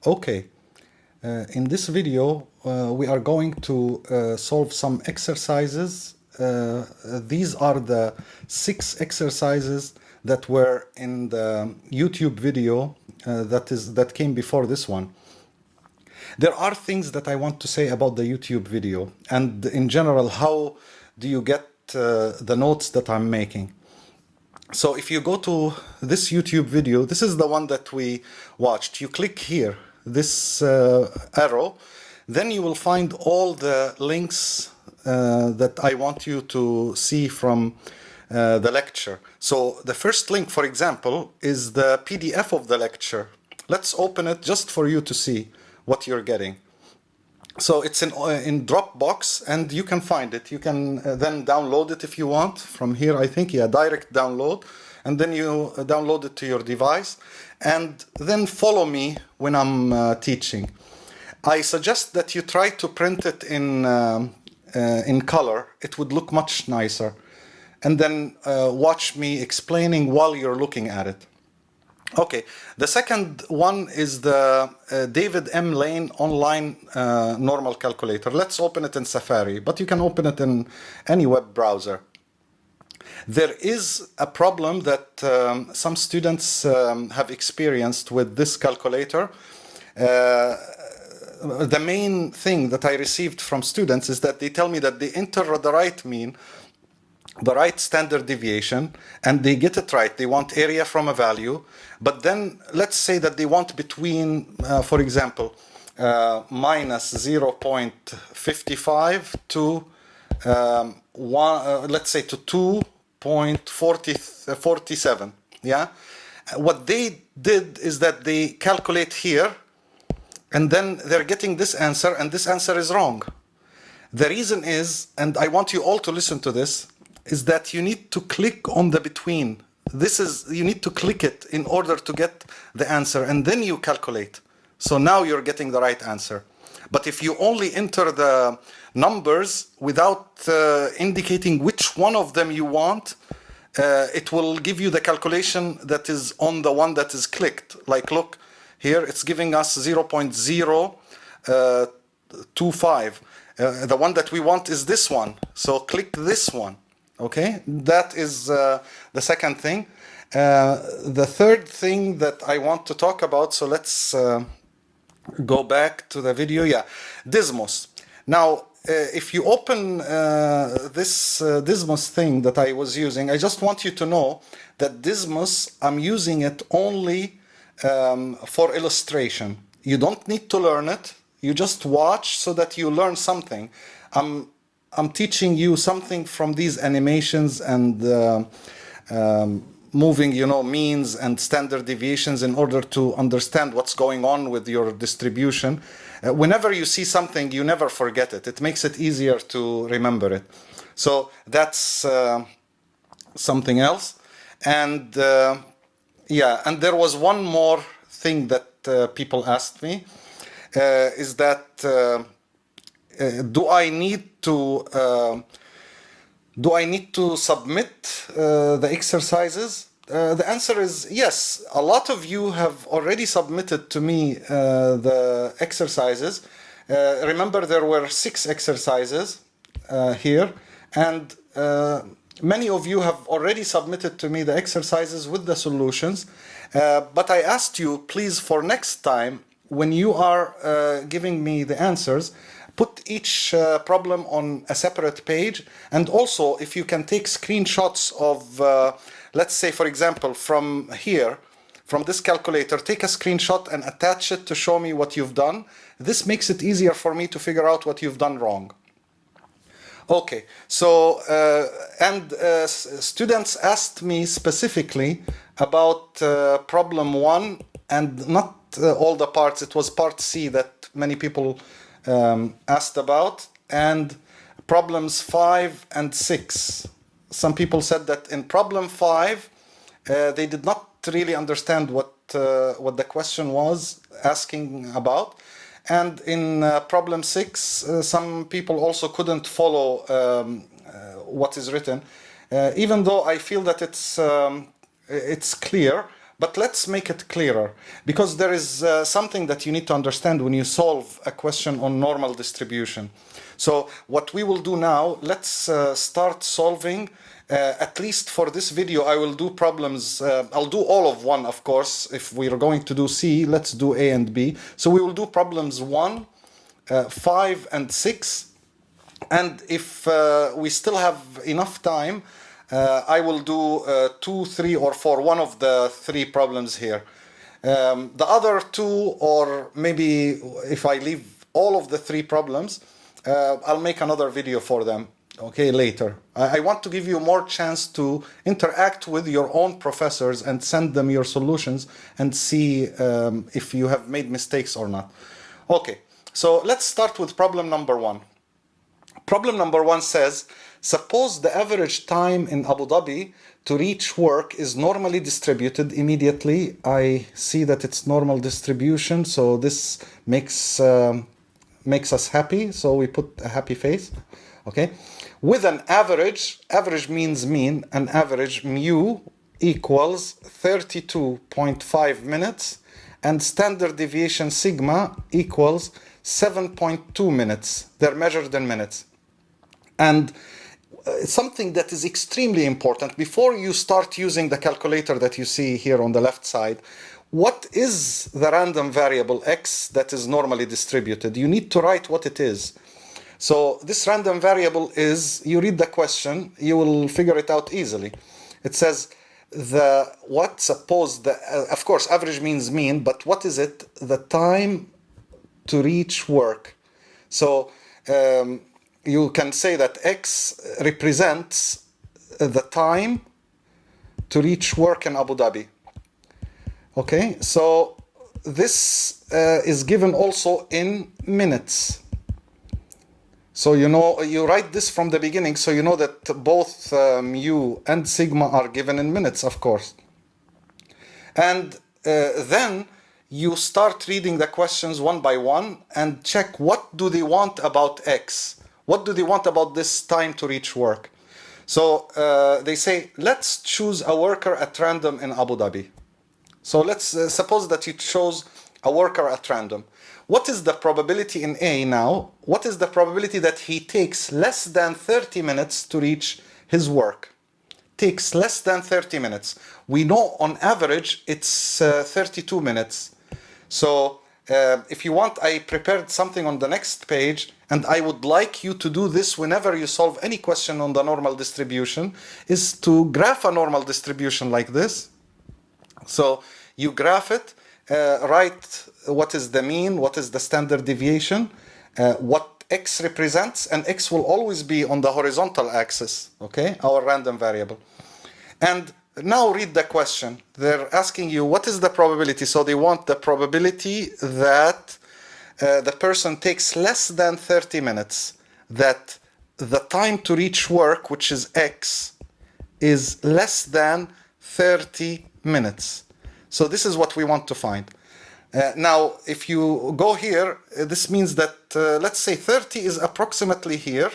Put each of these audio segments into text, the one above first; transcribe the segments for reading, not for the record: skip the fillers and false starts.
Okay, in this video we are going to solve some exercises. These are the 6 exercises that were in the YouTube video that came before this one. There are things that I want to say about the YouTube video and in general, how do you get the notes that I'm making. So if you go to this YouTube video, this is the one that we watched. You click here, this arrow, then you will find all the links that I want you to see from the lecture. So the first link, for example, is the PDF of the lecture. Let's open it just for you to see what you're getting. So it's in Dropbox and you can find it. You can then download it if you want from here, I think, yeah, direct download. And then you download it to your device and then follow me when I'm teaching. I suggest that you try to print it in color. It would look much nicer. And then watch me explaining while you're looking at it. Okay, the second one is the David M. Lane online normal calculator. Let's open it in Safari, but you can open it in any web browser. There is a problem that some students have experienced with this calculator. The main thing that I received from students is that they tell me that they enter the right mean, the right standard deviation, and they get it right. They want area from a value, but then let's say that they want between, for example, minus 0.55 to let's say to 2.47. Yeah, what they did is that they calculate here, and then they're getting this answer, and this answer is wrong. The reason is, and I want you all to listen to this, is that you need to click on the between. You need to click it in order to get the answer, and then you calculate. So now you're getting the right answer. But if you only enter the numbers without indicating which one of them you want, it will give you the calculation that is on the one that is clicked. Like, look, here it's giving us 0.025. The one that we want is this one. So click this one. Okay, that is the second thing. The third thing that I want to talk about, so let's go back to the video. Yeah, Dismos. Now, if you open this Dismos thing that I was using, I just want you to know that Dismos, I'm using it only for illustration. You don't need to learn it. You just watch so that you learn something. I'm teaching you something from these animations and moving, means and standard deviations in order to understand what's going on with your distribution. Whenever you see something, you never forget it. It makes it easier to remember it. So that's something else. And yeah, and there was one more thing that people asked me, is that do I need to submit the exercises? The answer is yes. A lot of you have already submitted to me the exercises. Remember, there were 6 exercises here, and many of you have already submitted to me the exercises with the solutions. But I asked you, please, for next time, when you are giving me the answers, put each problem on a separate page, and also if you can take screenshots of, let's say, for example, from here, from this calculator, take a screenshot and attach it to show me what you've done. This makes it easier for me to figure out what you've done wrong. Okay, so, students asked me specifically about problem 1, and not all the parts. It was part C that many people asked about, and problems 5 and 6. Some people said that in problem 5 they did not really understand what the question was asking about, and in problem 6 some people also couldn't follow what is written, even though I feel that it's clear, But let's make it clearer, because there is something that you need to understand when you solve a question on normal distribution. So what we will do now, let's start solving. At least for this video, I will do problems. I'll do all of 1, of course. If we are going to do C, let's do A and B. So we will do problems 1, 5, and 6. And if we still have enough time, I will do 2, 3, or 4, one of the 3 problems here. The other 2, or maybe if I leave all of the 3 problems, I'll make another video for them, okay, later. I want to give you more chance to interact with your own professors and send them your solutions and see if you have made mistakes or not. Okay, so let's start with problem number 1. Problem number 1 says, suppose the average time in Abu Dhabi to reach work is normally distributed. Immediately I see that it's normal distribution, so this makes us happy, so we put a happy face, okay? With an average means mean, an average mu equals 32.5 minutes, and standard deviation sigma equals 7.2 minutes. They're measured in minutes. And something that is extremely important, before you start using the calculator that you see here on the left side, what is the random variable x that is normally distributed? You need to write what it is. So this random variable is, you read the question, you will figure it out easily. It says, suppose of course, average means mean, but what is it? The time to reach work. So you can say that x represents the time to reach work in Abu Dhabi. Okay, so this is given also in minutes. So you know, you write this from the beginning, so you know that both mu and sigma are given in minutes, of course. And then you start reading the questions one by one and check what do they want about x. What do they want about this time to reach work? So they say, let's choose a worker at random in Abu Dhabi. So let's suppose that you chose a worker at random. What is the probability in A now? What is the probability that he takes less than 30 minutes to reach his work? Takes less than 30 minutes. We know on average it's 32 minutes. So if you want, I prepared something on the next page, and I would like you to do this whenever you solve any question on the normal distribution, is to graph a normal distribution like this. So you graph it, write what is the mean, what is the standard deviation, what x represents, and x will always be on the horizontal axis, okay, our random variable. And now read the question. They're asking you what is the probability. So they want the probability that the person takes less than 30 minutes, that the time to reach work, which is x, is less than 30 minutes. So this is what we want to find. Now, if you go here, this means that, let's say 30 is approximately here,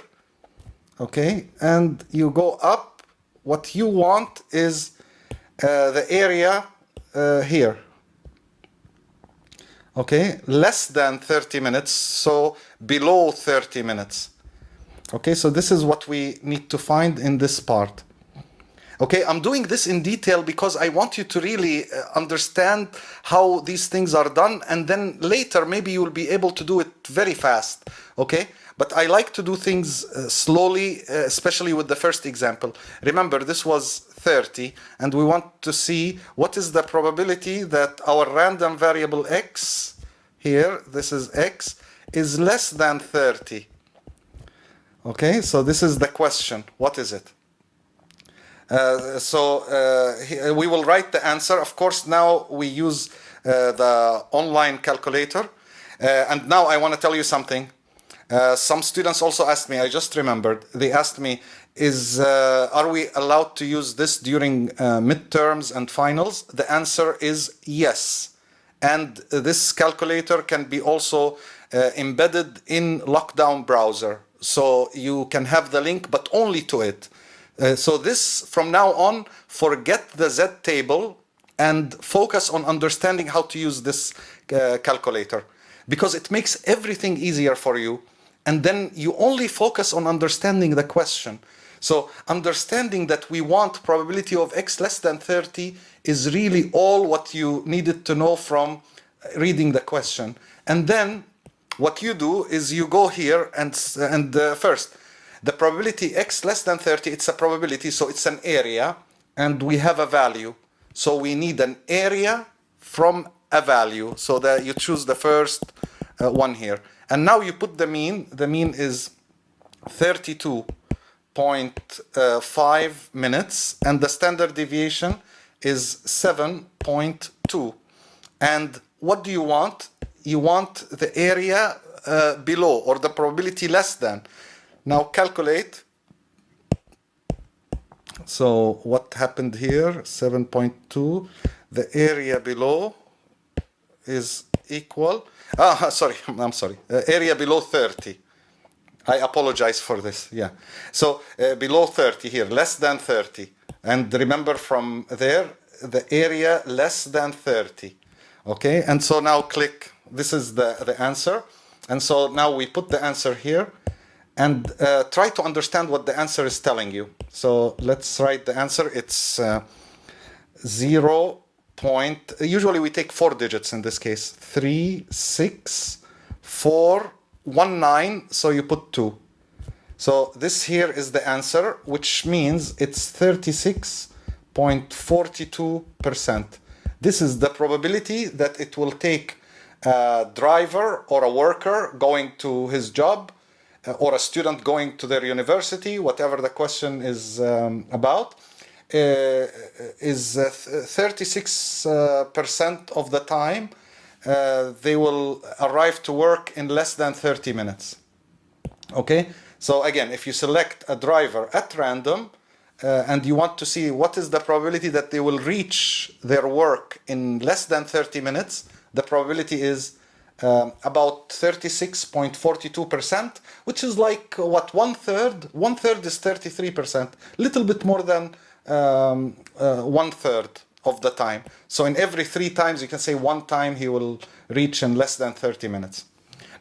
okay? And you go up, what you want is the area here. Okay, less than 30 minutes, so below 30 minutes. Okay, so this is what we need to find in this part. Okay, I'm doing this in detail because I want you to really understand how these things are done, and then later maybe you'll be able to do it very fast, okay? But I like to do things slowly, especially with the first example. Remember, this was 30, and we want to see what is the probability that our random variable x, here, this is x, is less than 30. Okay, so this is the question. What is it? We will write the answer. Of course, now we use the online calculator. And now I want to tell you something. Some students also asked me, I just remembered, they asked me, are we allowed to use this during midterms and finals? The answer is yes. And this calculator can be also embedded in Lockdown browser. So you can have the link, but only to it. So this, from now on, forget the Z table, and focus on understanding how to use this calculator, because it makes everything easier for you. And then you only focus on understanding the question. So understanding that we want probability of x less than 30 is really all what you needed to know from reading the question. And then what you do is you go here and first, the probability x less than 30, it's a probability, so it's an area, and we have a value. So we need an area from a value, so that you choose the first one here. And now you put the mean. The mean is 32.5 minutes, and the standard deviation is 7.2. And what do you want? You want the area below, or the probability less than. Now calculate. So what happened here? 7.2. The area below is equal. Sorry, I'm sorry. Area below 30. I apologize for this. Yeah. So below 30 here, less than 30. And remember from there, the area less than 30. Okay. And so now click. This is the answer. And so now we put the answer here, and try to understand what the answer is telling you. So let's write the answer. It's 0. Usually we take 4 digits in this case. 3649. So you put 2. So this here is the answer, which means it's 36.42%. This is the probability that it will take a driver or a worker going to his job, or a student going to their university, whatever the question is about, is 36% of the time they will arrive to work in less than 30 minutes. Okay, so again, if you select a driver at random and you want to see what is the probability that they will reach their work in less than 30 minutes, the probability is about 36.42%, which is like what, one third is 33%, little bit more than 1/3 of the time. So in every 3 times you can say 1 time he will reach in less than 30 minutes.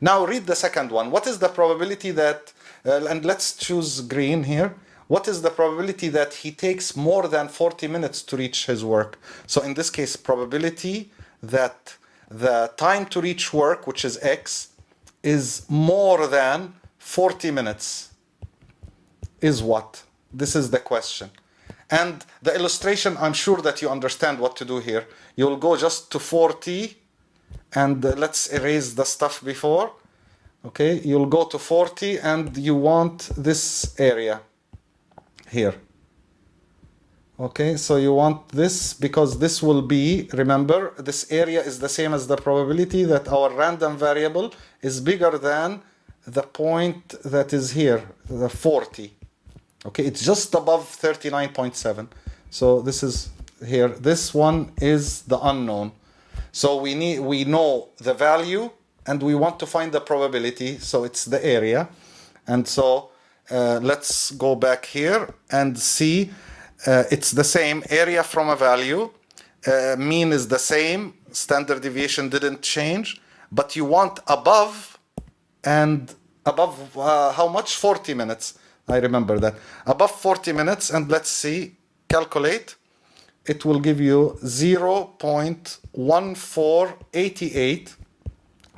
Now read the second one. What is the probability that, and let's choose green here, what is the probability that he takes more than 40 minutes to reach his work? So in this case, probability that the time to reach work, which is x, is more than 40 minutes, is what? This is the question. And the illustration, I'm sure that you understand what to do here. You'll go just to 40, and let's erase the stuff before. Okay, you'll go to 40, and you want this area here. Okay, so you want this because this will be, remember, this area is the same as the probability that our random variable is bigger than the point that is here, the 40. Okay, it's just above 39.7. So this is here. This one is the unknown. So we know the value and we want to find the probability. So it's the area. And so let's go back here and see. It's the same area from a value. Mean is the same. Standard deviation didn't change. But you want above, and above how much? 40 minutes. I remember that. Above 40 minutes, and let's see, calculate. It will give you 0.1488.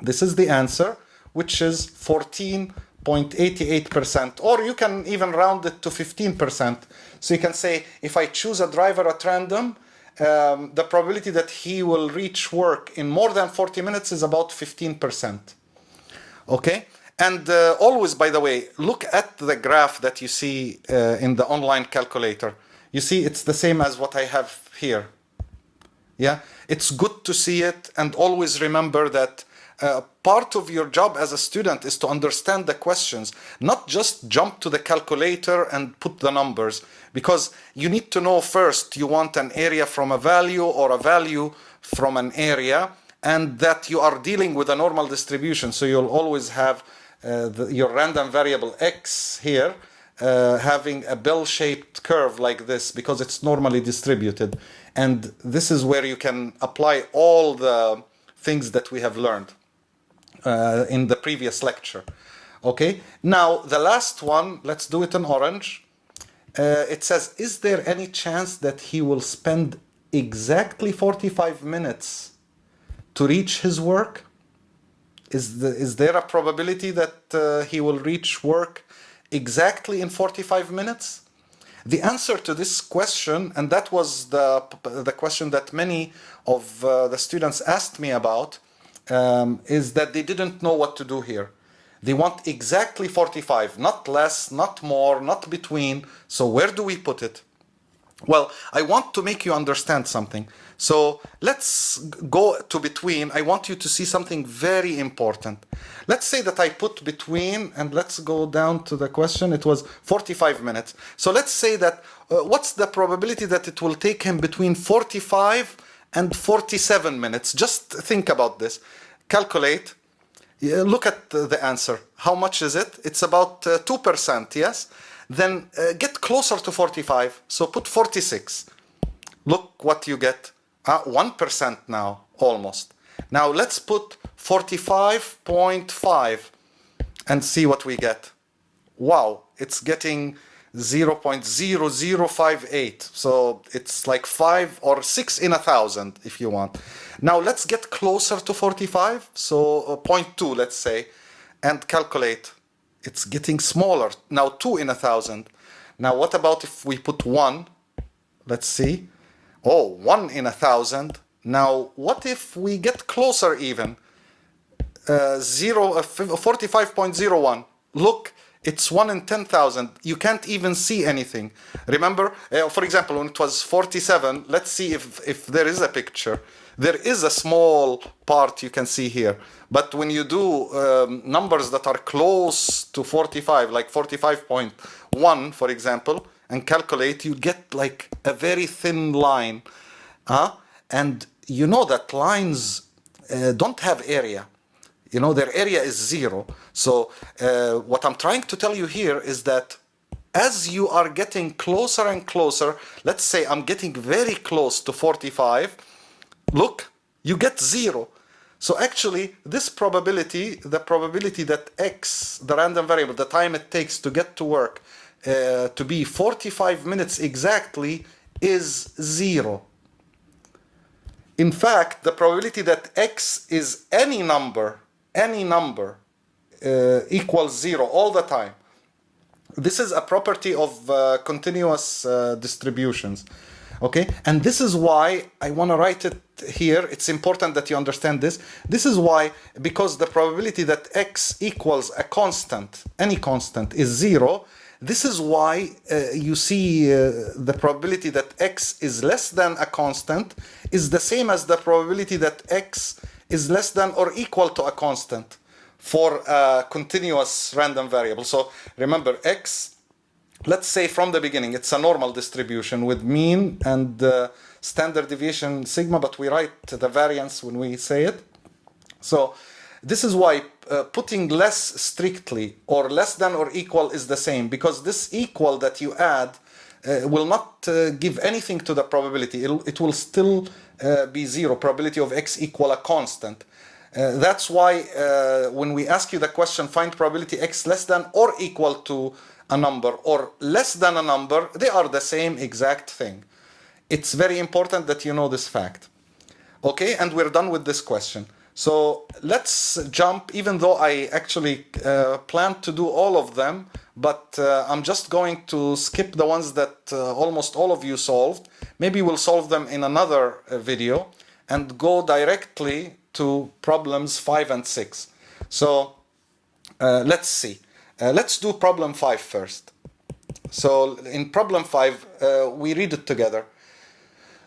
This is the answer, which is 14.88%. Or you can even round it to 15%. So you can say, if I choose a driver at random, the probability that he will reach work in more than 40 minutes is about 15%. Okay? And always, by the way, look at the graph that you see in the online calculator. You see it's the same as what I have here. Yeah? It's good to see it, and always remember that part of your job as a student is to understand the questions, not just jump to the calculator and put the numbers, because you need to know first you want an area from a value or a value from an area, and that you are dealing with a normal distribution. So you'll always have your random variable x here having a bell-shaped curve like this because it's normally distributed. And this is where you can apply all the things that we have learned in the previous lecture. Okay, now the last one, let's do it in orange. It says, is there any chance that he will spend exactly 45 minutes to reach his work? Is there a probability that he will reach work exactly in 45 minutes? The answer to this question, and that was the question that many of the students asked me about, is that they didn't know what to do here. They want exactly 45, not less, not more, not between. So where do we put it? Well, I want to make you understand something. So let's go to between. I want you to see something very important. Let's say that I put between, and let's go down to the question. It was 45 minutes. So let's say that what's the probability that it will take him between 45 and 47 minutes? Just think about this. Calculate. Look at the answer. How much is it? It's about 2%, yes? Then get closer to 45. So put 46. Look what you get. 1% now, almost. Now let's put 45.5 and see what we get. Wow, it's getting 0.0058. So it's like 5 or 6 in 1,000 if you want. Now let's get closer to 45. So 0.2, let's say, and calculate. It's getting smaller. Now 2 in 1,000. Now what about if we put 1? Let's see. Oh, 1 in 1,000. Now what if we get closer even? 45.01. Look, it's 1 in 10,000. You can't even see anything. Remember, for example, when it was 47, let's see if there is a picture. There is a small part you can see here. But when you do numbers that are close to 45, like 45.1, for example, and calculate, you get like a very thin line. And you know that lines don't have area. You know, their area is 0. So what I'm trying to tell you here is that as you are getting closer and closer, let's say I'm getting very close to 45, look, you get 0. So actually, this probability, the probability that x, the random variable, the time it takes to get to work, to be 45 minutes exactly, is 0. In fact, the probability that x is any number equals 0 all the time. This is a property of continuous distributions. Okay, and this is why I want to write it here. It's important that you understand this. This is why, because the probability that x equals a constant, any constant, is 0. This is why you see the probability that x is less than a constant is the same as the probability that x is less than or equal to a constant for a continuous random variable. So remember, x, let's say from the beginning, it's a normal distribution with mean and standard deviation sigma, but we write the variance when we say it. So this is why putting less strictly or less than or equal is the same, because this equal that you add will not give anything to the probability. It will still be 0, probability of x equal a constant. That's why when we ask you the question, find probability x less than or equal to a number or less than a number, they are the same exact thing. It's very important that you know this fact. Okay, and we're done with this question. So let's jump, even though I actually planned to do all of them, but I'm just going to skip the ones that almost all of you solved. Maybe we'll solve them in another video and go directly to problems 5 and 6. So let's see. Let's do problem 5 first. So in problem 5, we read it together.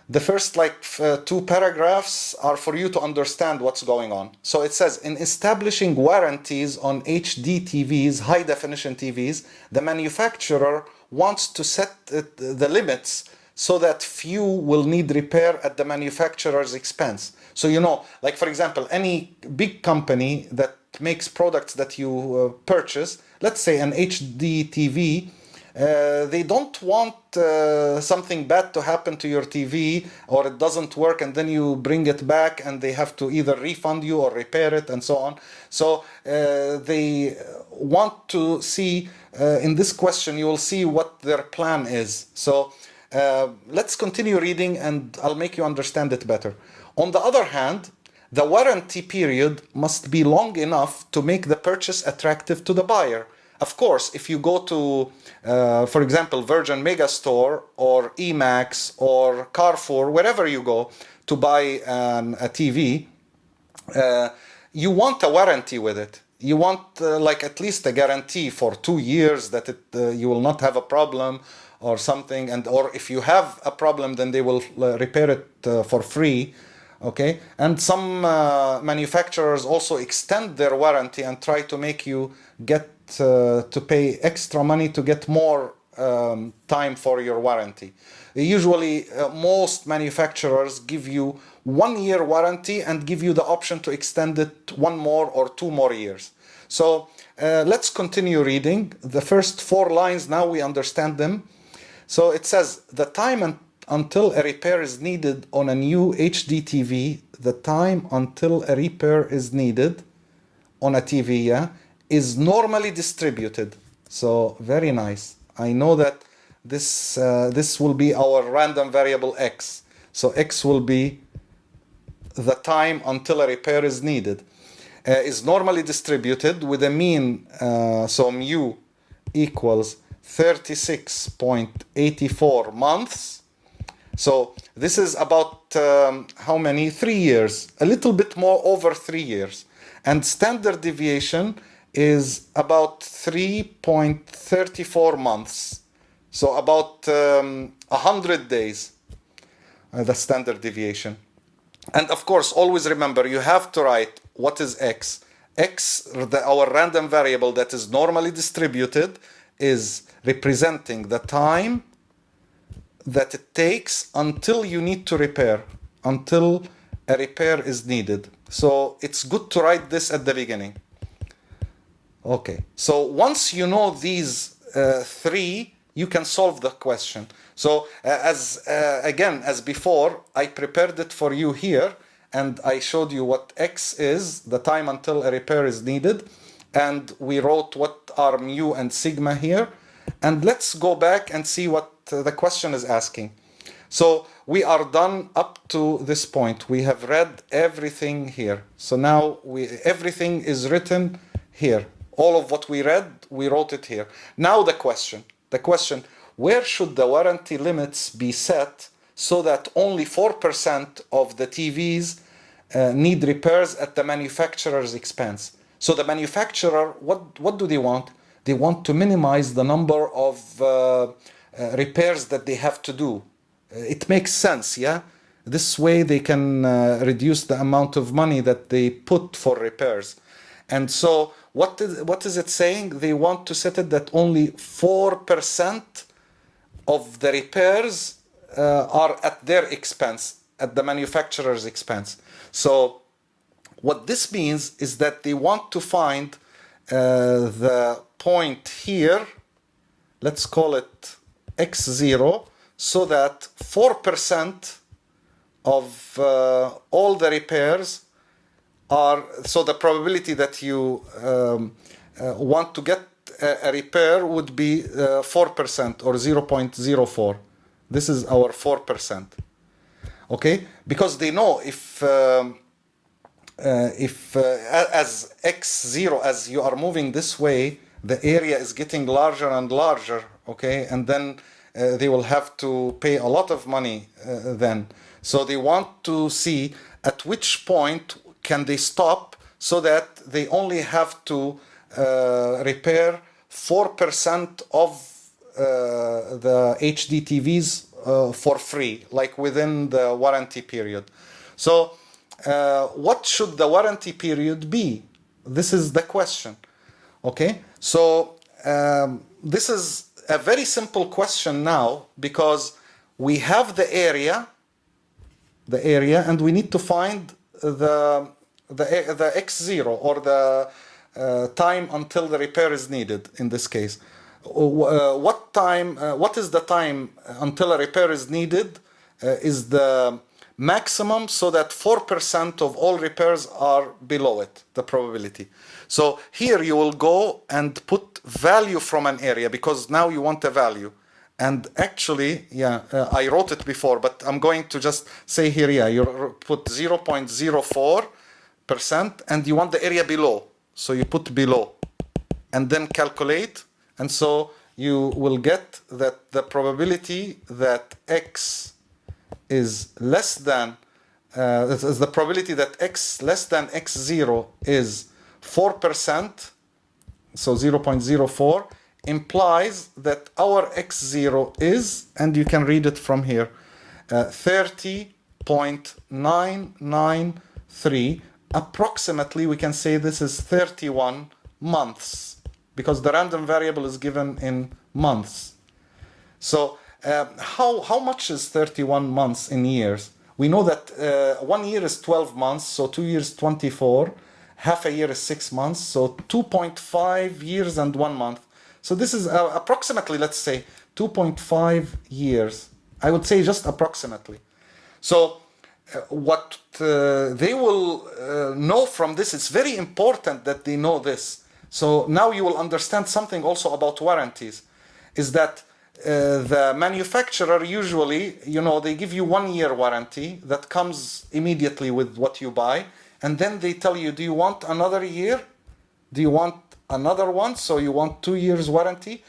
The first 2 paragraphs are for you to understand what's going on. So it says, in establishing warranties on HD TVs, high definition TVs, the manufacturer wants to set the limits so that few will need repair at the manufacturer's expense. So, you know, like for example, any big company that makes products that you purchase, let's say an HD TV, They don't want something bad to happen to your TV, or it doesn't work and then you bring it back and they have to either refund you or repair it and so on. So they want to see, in this question, you will see what their plan is. So let's continue reading and I'll make you understand it better. On the other hand, the warranty period must be long enough to make the purchase attractive to the buyer. Of course, if you go to, for example, Virgin Megastore or Emax or Carrefour, wherever you go to buy a TV, you want a warranty with it. You want like at least a guarantee for 2 years that you will not have a problem or something, and or if you have a problem, then they will repair it for free. Okay, and some manufacturers also extend their warranty and try to make you get to pay extra money to get more time for your warranty. Usually, most manufacturers give you 1 year warranty and give you the option to extend it 1 more or 2 more years. So let's continue reading. The first 4 lines, now we understand them. So it says, the time until a repair is needed on a new HD TV, the time until a repair is needed on a TV, yeah, is normally distributed. So very nice. I know that this will be our random variable x. So x will be the time until a repair is needed. Is normally distributed with a mean, so mu equals 36.84 months. So this is about how many? 3 years, a little bit more over 3 years. And standard deviation is about 3.34 months. So about 100 days, the standard deviation. And of course, always remember, you have to write what is x. X, our random variable that is normally distributed, is representing the time that it takes until you need to repair, until a repair is needed. So it's good to write this at the beginning. Okay, so once you know these 3, you can solve the question. So again, as before, I prepared it for you here, and I showed you what x is, the time until a repair is needed, and we wrote what are mu and sigma here. And let's go back and see what the question is asking. So we are done up to this point. We have read everything here. So now everything is written here. All of what we read, we wrote it here. Now the question, where should the warranty limits be set so that only 4% of the TVs need repairs at the manufacturer's expense? So the manufacturer, what do they want? They want to minimize the number of repairs that they have to do. It makes sense, yeah? This way they can reduce the amount of money that they put for repairs. And so what is it saying? They want to set it that only 4% of the repairs are at their expense, at the manufacturer's expense. So what this means is that they want to find the point here, let's call it x0, so that 4% of all the repairs are, so the probability that you want to get a repair would be 4% or 0.04. This is our 4%. Okay, because they know if as x0, as you are moving this way, the area is getting larger and larger. Okay, and then they will have to pay a lot of money then. So they want to see at which point can they stop so that they only have to repair 4% of the HD TVs for free, like within the warranty period. So what should the warranty period be? This is the question. Okay, so this is a very simple question now, because we have the area, and we need to find the x0, or the time until the repair is needed in this case. what is the time until a repair is needed is the maximum, so that 4% of all repairs are below it, the probability. So here you will go and put value from an area, because now you want a value. And actually, yeah, I wrote it before, but I'm going to just say here, yeah, you put 0.04%, and you want the area below. So you put below and then calculate. And so you will get that the probability that x is less than, the probability that x less than x0 is 4%, so 0.04, implies that our x0 is, and you can read it from here, 30.993. Approximately, we can say this is 31 months, because the random variable is given in months. So how much is 31 months in years? We know that 1 year is 12 months, so 2 years 24. Half a year is 6 months, so 2.5 years and 1 month. So this is approximately, let's say, 2.5 years. I would say just approximately. So what they will know from this, it's very important that they know this. So now you will understand something also about warranties, is that the manufacturer usually, they give you 1 year warranty that comes immediately with what you buy. And then they tell you, do you want another year? Do you want another one? So you want 2 years warranty?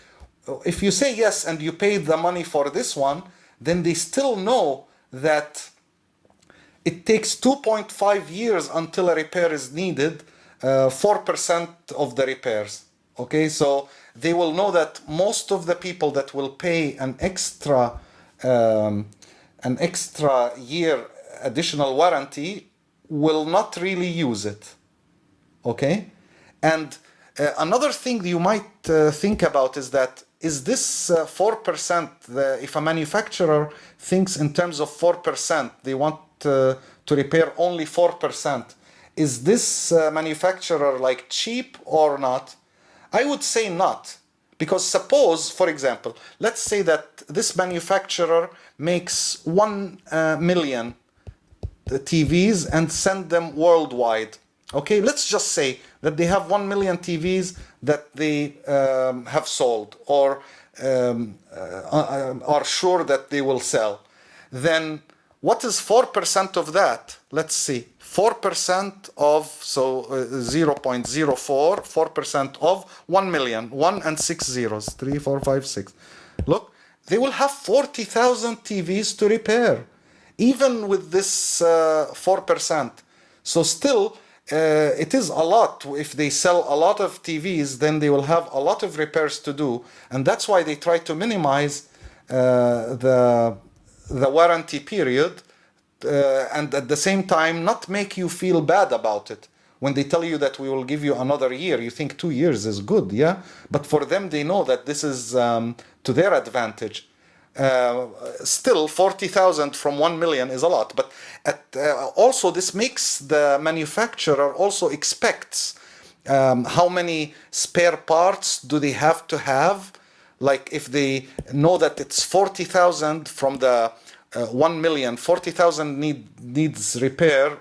If you say yes and you paid the money for this one, then they still know that it takes 2.5 years until a repair is needed, 4% of the repairs. Okay, so they will know that most of the people that will pay an extra year additional warranty will not really use it. Okay, and another thing you might think about is that, is this 4%, if a manufacturer thinks in terms of 4%, they want to repair only 4%, is this manufacturer like cheap or not? I would say not. Because suppose, for example, let's say that this manufacturer makes 1 million TVs and send them worldwide. Okay, let's just say that they have 1 million TVs that they have sold, or are sure that they will sell. Then what is 4% of that? Let's see. 4% of, so 0.04, 4% of 1 million, 1 and 6 zeros, 3, 4, 5, 6. Look, they will have 40,000 TVs to repair, even with this 4%. So still, it is a lot. If they sell a lot of TVs, then they will have a lot of repairs to do. And that's why they try to minimize the warranty period, and at the same time not make you feel bad about it. When they tell you that we will give you another year, you think 2 years is good, yeah? But for them, they know that this is to their advantage. Still, 40,000 from 1 million is a lot. But also this makes the manufacturer also expects how many spare parts do they have to have. Like if they know that it's 40,000 from the 1 million, 40,000 needs repair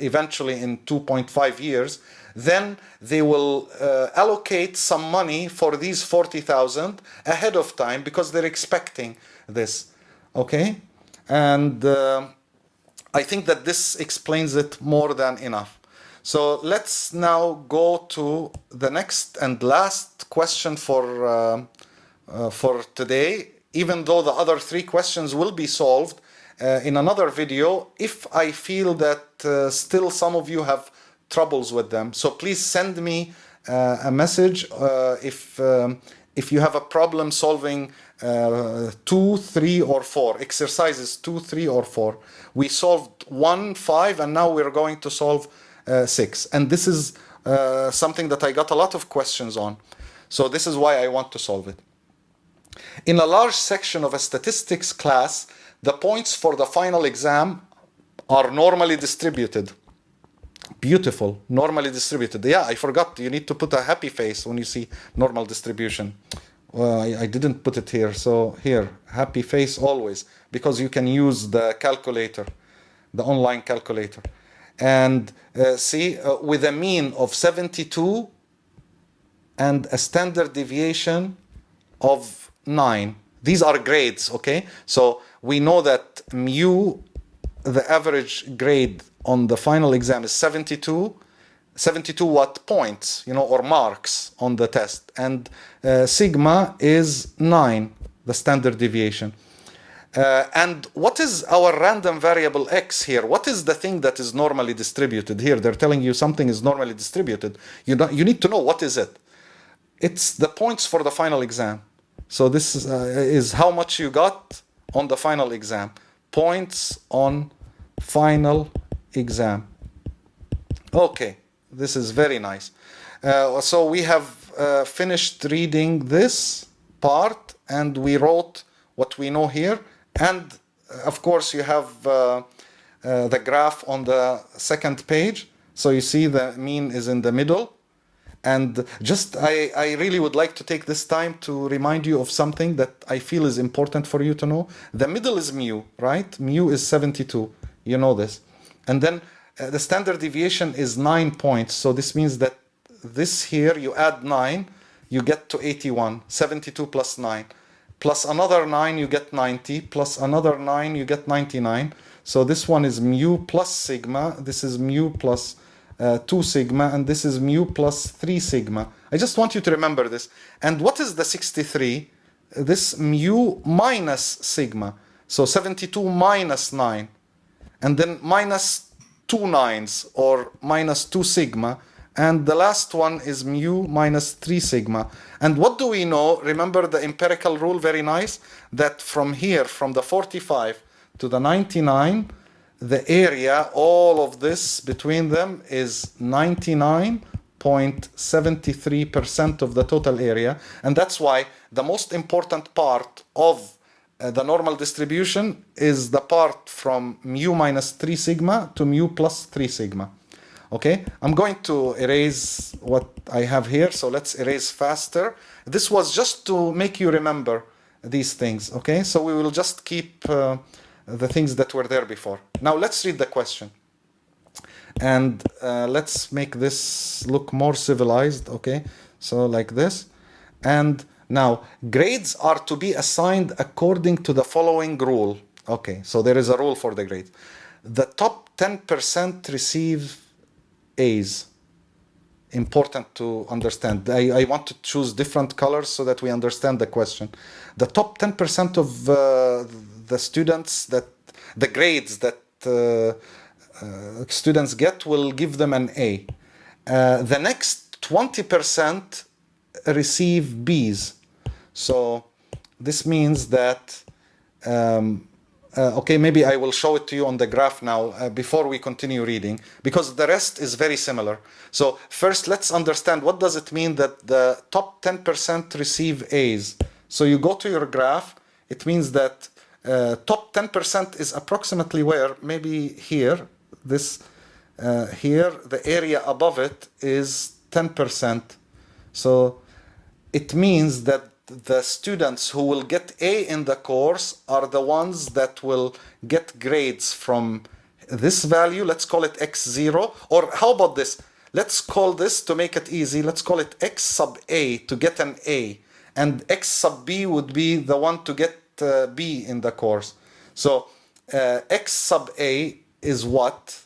eventually in 2.5 years, then they will allocate some money for these 40,000 ahead of time, because they're expecting this. Okay, and I think that this explains it more than enough. So let's now go to the next and last question for today, even though the other 3 questions will be solved in another video, if I feel that still some of you have troubles with them. So please send me a message if you have a problem solving 2, 3, or 4 exercises, 2, 3, or 4. We solved 1, 5, and now we're going to solve 6. And this is something that I got a lot of questions on. So this is why I want to solve it. In a large section of a statistics class, the points for the final exam are normally distributed. Beautiful, normally distributed. Yeah, I forgot, you need to put a happy face when you see normal distribution. Well, I didn't put it here. So here, happy face always, because you can use the calculator, the online calculator. And see, with a mean of 72 and a standard deviation of 9. These are grades, okay? So we know that mu, the average grade on the final exam is 72 what points, or marks on the test. And sigma is 9, the standard deviation. And what is our random variable x here? What is the thing that is normally distributed here? They're telling you something is normally distributed. You need to know what is it. It's the points for the final exam. So this is how much you got on the final exam. Points on final exam. Okay, this is very nice. So we have finished reading this part, and we wrote what we know here. And of course you have the graph on the second page. So you see the mean is in the middle. And just I really would like to take this time to remind you of something that I feel is important for you to know. The middle is mu, right? Mu is 72. You know this. And then the standard deviation is 9 points. So this means that this here, you add 9, you get to 81. 72 plus 9. Plus another 9, you get 90. Plus another 9, you get 99. So this one is mu plus sigma. This is mu plus 2 sigma, and this is mu plus 3 sigma. I just want you to remember this. And what is the 63? This mu minus sigma. So 72 minus 9. And then minus 2 9s, or minus 2 sigma. And the last one is mu minus 3 sigma. And what do we know? Remember the empirical rule, very nice, that from here, from the 45 to the 99, the area, all of this between them, is 99.73% of the total area. And that's why the most important part of the normal distribution is the part from mu minus 3 sigma to mu plus 3 sigma. Okay, I'm going to erase what I have here. So let's erase faster. This was just to make you remember these things. Okay, so we will just keep the things that were there before. Now let's read the question. And let's make this look more civilized. Okay, so like this. And now grades are to be assigned according to the following rule. Okay, so there is a rule for the grades. The top 10% receive A's. Important to understand. I want to choose different colors so that we understand the question. The top 10% of the students, that the grades that students get, will give them an A. The next 20% receive B's. So this means that okay, maybe I will show it to you on the graph now before we continue reading, because the rest is very similar. So first, let's understand what does it mean that the top 10% receive A's. So you go to your graph. It means that top 10% is approximately where? Maybe here. This here, the area above it is 10%. So it means that the students who will get A in the course are the ones that will get grades from this value. Let's call it x0. Or how about this? Let's call this, to make it easy, let's call it x sub A to get an A. And x sub B would be the one to get B in the course. So x sub A is what?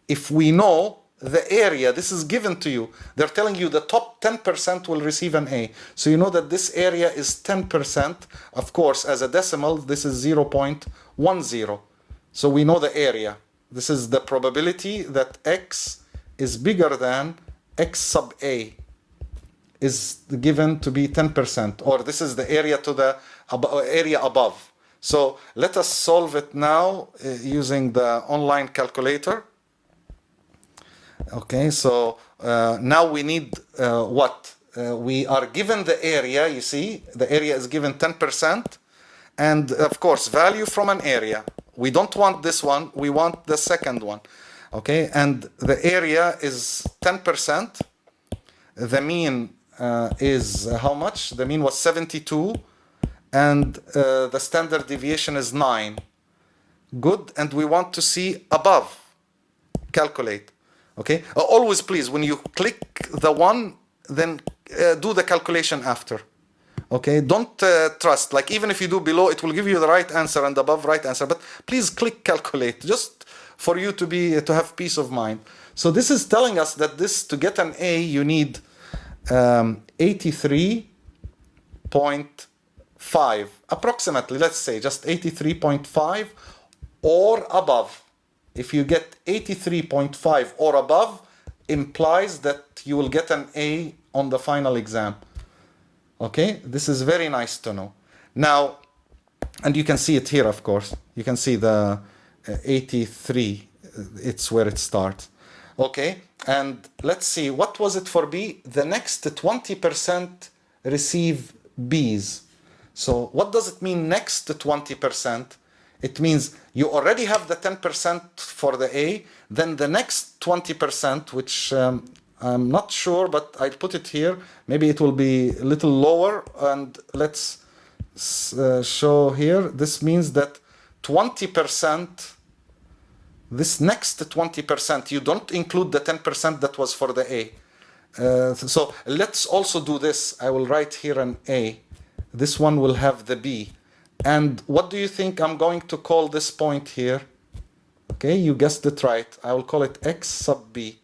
If we know the area, this is given to you. They're telling you the top 10% will receive an A. So you know that this area is 10%. Of course, as a decimal, this is 0.10. So we know the area. This is the probability that X is bigger than X sub A is given to be 10%. Or this is the area to the area above. So let us solve it now using the online calculator. Okay, so now we need what? We are given the area, you see, the area is given 10%, and of course, value from an area. We don't want this one, we want the second one. Okay, and the area is 10%, the mean is how much? The mean was 72, and the standard deviation is 9. Good, and we want to see above. Calculate. Okay, always please, when you click the one, then do the calculation after. Okay, don't trust, like even if you do below, it will give you the right answer and above right answer, but please click calculate, just for you to have peace of mind. So this is telling us that this, to get an A, you need 83.5 approximately, let's say just 83.5 or above. If you get 83.5 or above, implies that you will get an A on the final exam. Okay, this is very nice to know. Now, and you can see it here, of course. You can see the 83, it's where it starts. Okay, and let's see, what was it for B? The next 20% receive Bs. So what does it mean, next 20%? It means you already have the 10% for the A, then the next 20%, which I'm not sure, but I'll put it here. Maybe it will be a little lower, and let's show here. This means that 20%, this next 20%, you don't include the 10% that was for the A. So let's also do this. I will write here an A. This one will have the B. And what do you think I'm going to call this point here? Okay, you guessed it right. I will call it X sub B.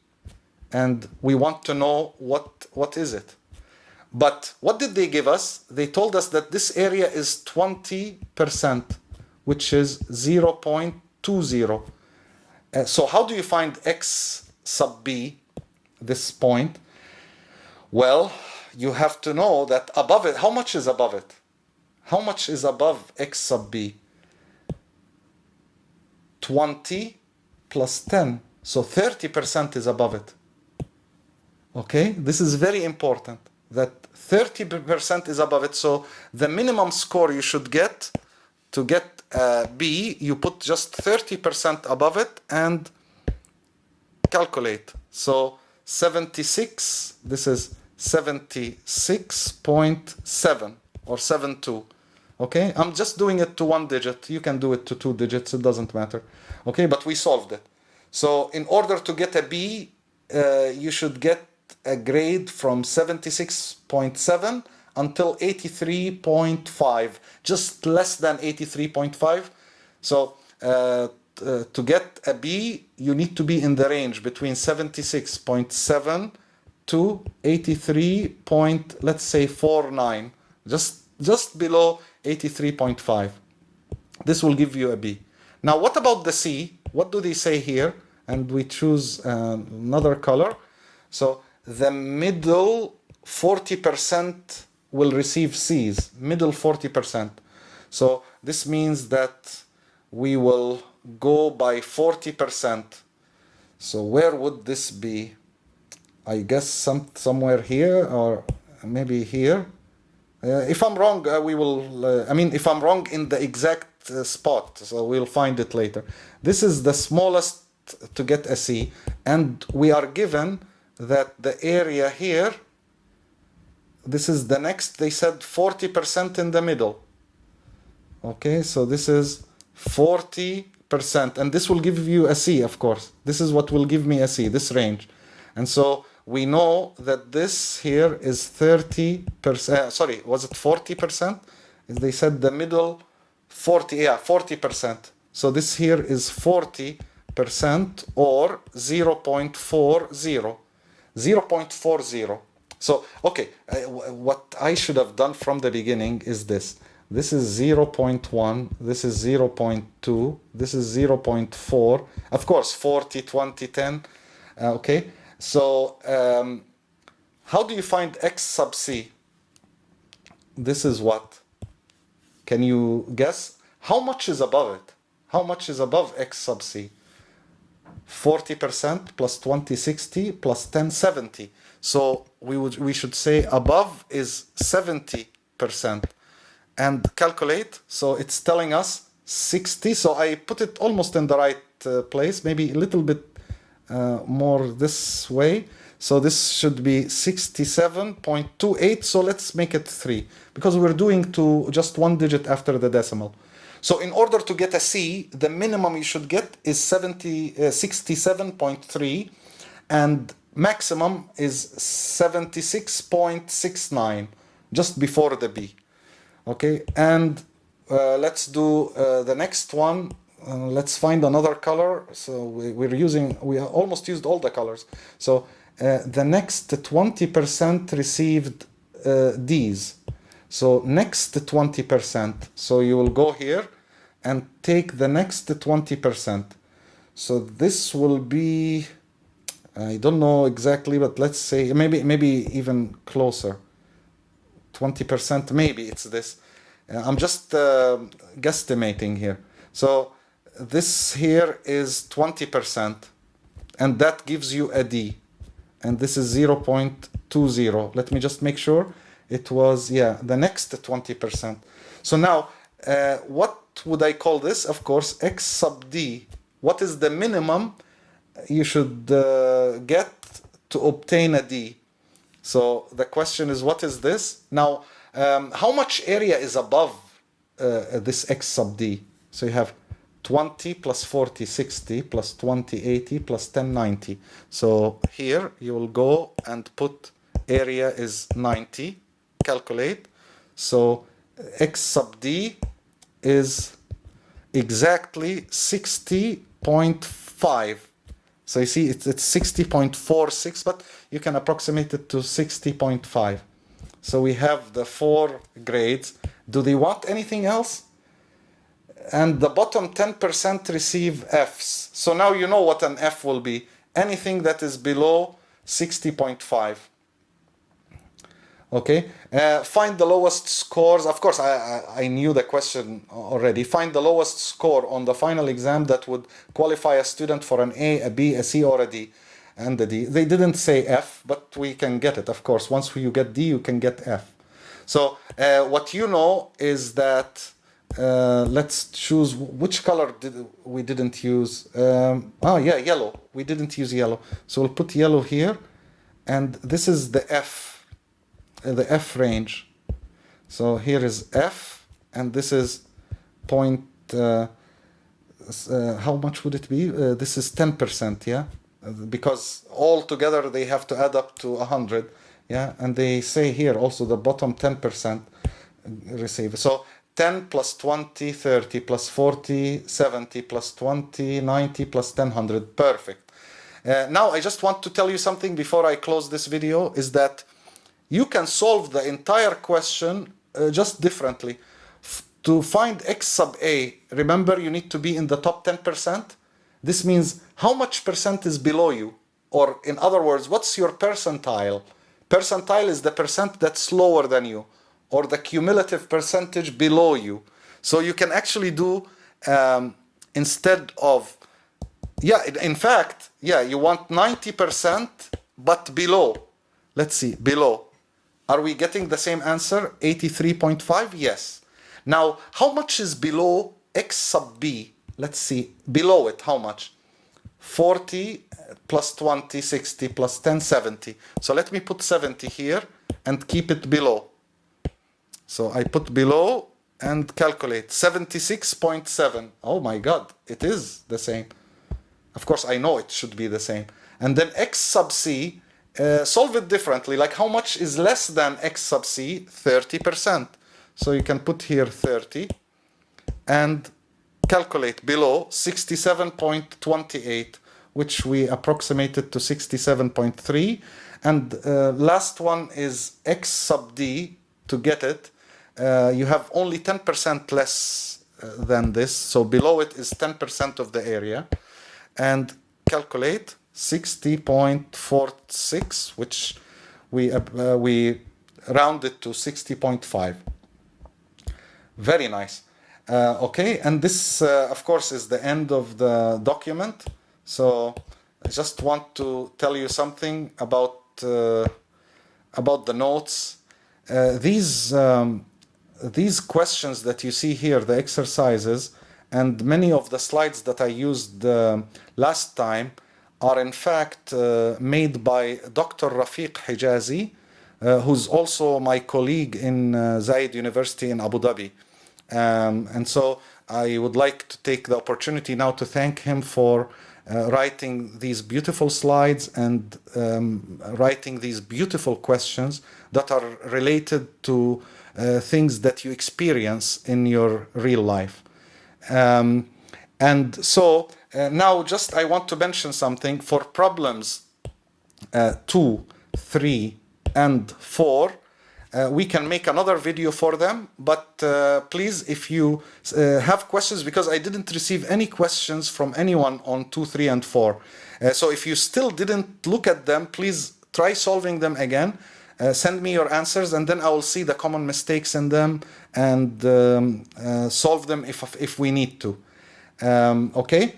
And we want to know what is it. But what did they give us? They told us that this area is 20%, which is 0.20. So how do you find X sub B, this point? Well, you have to know that above it, how much is above it? How much is above X sub B? 20 plus 10. So 30% is above it. Okay, this is very important, that 30% is above it. So the minimum score you should get to get B, you put just 30% above it and calculate. So 76, this is 76.7 or 7.2. Okay, I'm just doing it to one digit. You can do it to two digits, it doesn't matter. Okay, but we solved it. So in order to get a B, you should get a grade from 76.7 until 83.5, just less than 83.5. So to get a B, you need to be in the range between 76.7 to 83. Let's say 49, just below 83.5. This will give you a B. Now, what about the C? What do they say here? And we choose another color. So the middle 40% will receive C's, middle 40%. So this means that we will go by 40%. So where would this be? I guess somewhere here, or maybe here. If I'm wrong, we will, if I'm wrong in the exact spot, so we'll find it later. This is the smallest to get a C, and we are given that the area here, this is the next, they said 40% in the middle. Okay, so this is 40%, and this will give you a C, of course. This is what will give me a C, this range. And so we know that this here is 30%, sorry, was it 40%? They said the middle 40%. So this here is 40% or 0.40. 0.40. So, okay, what I should have done from the beginning is this. This is 0.1, this is 0.2, this is 0.4. Of course, 40, 20, 10. Okay, so how do you find X sub C? This is what? Can you guess? How much is above it? How much is above X sub C? 40% plus 20, 60 plus 10, 70. So we should say above is 70%. And calculate, so it's telling us 60. So I put it almost in the right place, maybe a little bit more this way. So this should be 67.28. So let's make it 3 because we're doing to just one digit after the decimal. So in order to get a C, the minimum you should get is 67.3 and maximum is 76.69, just before the B. Okay, and let's do the next one. Let's find another color. So we almost used all the colors. So the next 20% received D's. So next 20%. So you will go here and take the next 20%. So this will be, I don't know exactly, but let's say maybe even closer. 20%, maybe it's this. I'm just guesstimating here. So this here is 20%, and that gives you a D. And this is 0.20. Let me just make sure. It was, yeah, the next 20%. So now, what would I call this? Of course, X sub D. What is the minimum you should get to obtain a D? So the question is, what is this? Now, how much area is above this X sub D? So you have 20 plus 40, 60, plus 20, 80, plus 10, 90. So here you will go and put area is 90, calculate. So X sub D is exactly 60.5. So you see it's 60.46, but you can approximate it to 60.5. So we have the 4 grades. Do they want anything else? And the bottom 10% receive Fs. So now you know what an F will be. Anything that is below 60.5. Okay, find the lowest scores. Of course, I knew the question already. Find the lowest score on the final exam that would qualify a student for an A, a B, a C, or a D. And the D. They didn't say F, but we can get it, of course. Once you get D, you can get F. So what you know is that, let's choose which color we didn't use. Yeah, yellow. We didn't use yellow. So we'll put yellow here. And this is the F range. So here is F, and this is point, how much would it be? This is 10%, yeah? Because all together they have to add up to 100, yeah? And they say here also the bottom 10% receive. So 10 plus 20, 30, plus 40, 70, plus 20, 90, plus 10, 100. Perfect. Now I just want to tell you something before I close this video, is that you can solve the entire question just differently. To find X sub A, remember you need to be in the top 10%. This means how much percent is below you? Or in other words, what's your percentile? Percentile is the percent that's lower than you, or the cumulative percentage below you. So you can actually do, instead of, yeah, in fact, yeah, you want 90%, but below. Let's see, below. Are we getting the same answer? 83.5? Yes. Now, how much is below X sub B? Let's see, below it, how much? 40 plus 20, 60 plus 10, 70. So let me put 70 here and keep it below. So I put below and calculate 76.7. Oh my God, it is the same. Of course, I know it should be the same. And then X sub C, solve it differently. Like how much is less than X sub C? 30%. So you can put here 30 and calculate below 67.28, which we approximated to 67.3. And last one is X sub D. To get it, you have only 10% less than this. So below it is 10% of the area. And calculate 60.46, which we rounded to 60.5. Very nice. Okay, and this, of course, is the end of the document. So I just want to tell you something about the notes. These questions that you see here, the exercises, and many of the slides that I used last time are in fact made by Dr. Rafiq Hijazi, who's also my colleague in Zayed University in Abu Dhabi. And so I would like to take the opportunity now to thank him for writing these beautiful slides and writing these beautiful questions that are related to things that you experience in your real life. And so now just I want to mention something for problems 2, 3, and 4. We can make another video for them, but please, if you have questions, because I didn't receive any questions from anyone on 2, 3, and 4. So if you still didn't look at them, please try solving them again. Send me your answers, and then I will see the common mistakes in them and solve them if we need to. Okay?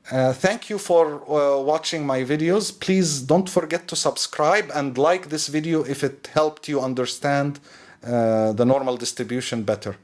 Thank you for watching my videos. Please don't forget to subscribe and like this video if it helped you understand the normal distribution better.